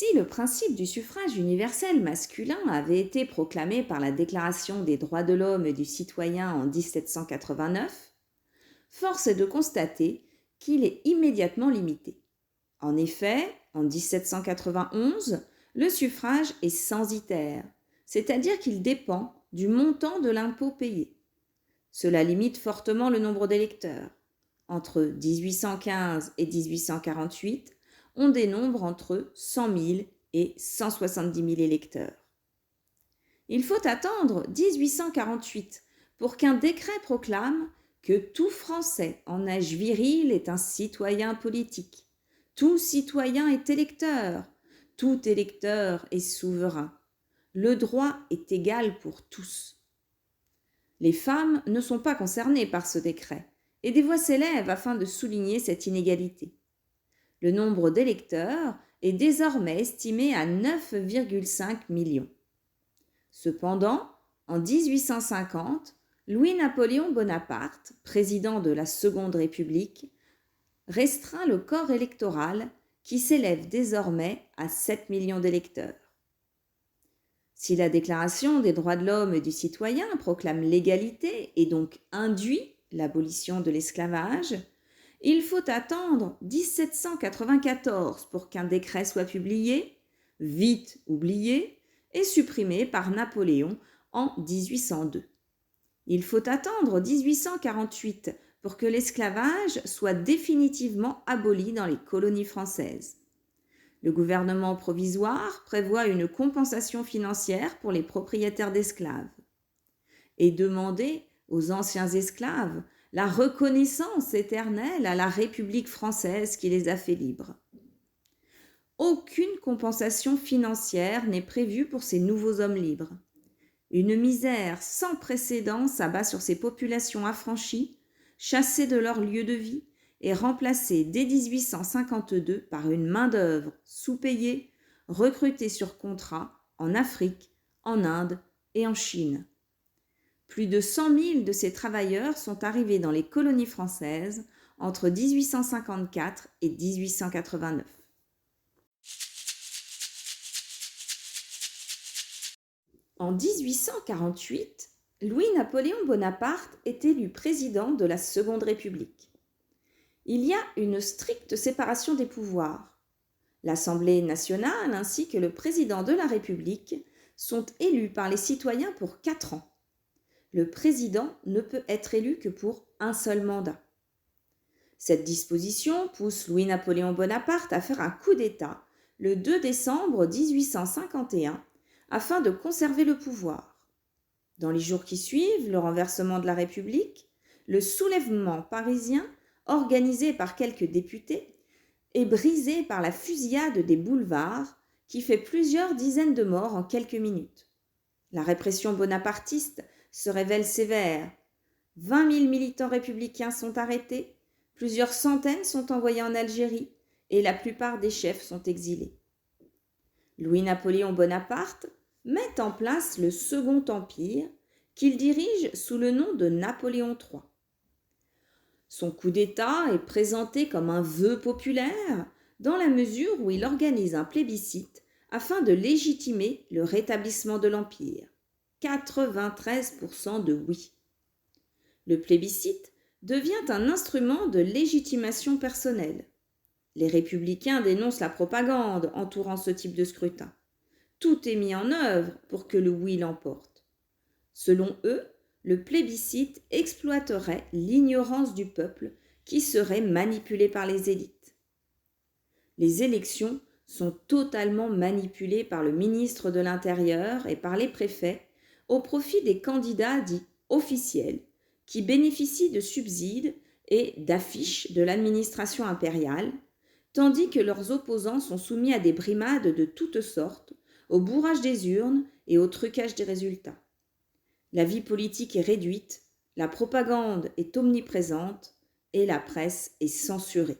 Si le principe du suffrage universel masculin avait été proclamé par la Déclaration des droits de l'homme et du citoyen en 1789, force est de constater qu'il est immédiatement limité. En effet, en 1791, le suffrage est censitaire, c'est-à-dire qu'il dépend du montant de l'impôt payé. Cela limite fortement le nombre d'électeurs. Entre 1815 et 1848, on dénombre entre 100 000 et 170 000 électeurs. Il faut attendre 1848 pour qu'un décret proclame que tout Français en âge viril est un citoyen politique. Tout citoyen est électeur. Tout électeur est souverain. Le droit est égal pour tous. Les femmes ne sont pas concernées par ce décret, et des voix s'élèvent afin de souligner cette inégalité. Le nombre d'électeurs est désormais estimé à 9,5 millions. Cependant, en 1850, Louis-Napoléon Bonaparte, président de la Seconde République, restreint le corps électoral qui s'élève désormais à 7 millions d'électeurs. Si la Déclaration des droits de l'homme et du citoyen proclame l'égalité et donc induit l'abolition de l'esclavage, il faut attendre 1794 pour qu'un décret soit publié, vite oublié, et supprimé par Napoléon en 1802. Il faut attendre 1848 pour que l'esclavage soit définitivement aboli dans les colonies françaises. Le gouvernement provisoire prévoit une compensation financière pour les propriétaires d'esclaves et demander aux anciens esclaves la reconnaissance éternelle à la République française qui les a fait libres. Aucune compensation financière n'est prévue pour ces nouveaux hommes libres. Une misère sans précédent s'abat sur ces populations affranchies, chassées de leur lieu de vie et remplacées dès 1852 par une main-d'œuvre sous-payée, recrutée sur contrat en Afrique, en Inde et en Chine. Plus de 100 000 de ces travailleurs sont arrivés dans les colonies françaises entre 1854 et 1889. En 1848, Louis-Napoléon Bonaparte est élu président de la Seconde République. Il y a une stricte séparation des pouvoirs. L'Assemblée nationale ainsi que le président de la République sont élus par les citoyens pour 4 ans. Le président ne peut être élu que pour un seul mandat. Cette disposition pousse Louis-Napoléon Bonaparte à faire un coup d'État le 2 décembre 1851 afin de conserver le pouvoir. Dans les jours qui suivent le renversement de la République, le soulèvement parisien, organisé par quelques députés, est brisé par la fusillade des boulevards qui fait plusieurs dizaines de morts en quelques minutes. La répression bonapartiste se révèle sévère. 20 000 militants républicains sont arrêtés, plusieurs centaines sont envoyés en Algérie et la plupart des chefs sont exilés. Louis-Napoléon Bonaparte met en place le Second Empire qu'il dirige sous le nom de Napoléon III. Son coup d'État est présenté comme un vœu populaire dans la mesure où il organise un plébiscite afin de légitimer le rétablissement de l'Empire. 93% de oui. Le plébiscite devient un instrument de légitimation personnelle. Les républicains dénoncent la propagande entourant ce type de scrutin. Tout est mis en œuvre pour que le oui l'emporte. Selon eux, le plébiscite exploiterait l'ignorance du peuple qui serait manipulé par les élites. Les élections sont totalement manipulées par le ministre de l'Intérieur et par les préfets au profit des candidats dits officiels qui bénéficient de subsides et d'affiches de l'administration impériale, tandis que leurs opposants sont soumis à des brimades de toutes sortes, au bourrage des urnes et au trucage des résultats. La vie politique est réduite, la propagande est omniprésente et la presse est censurée.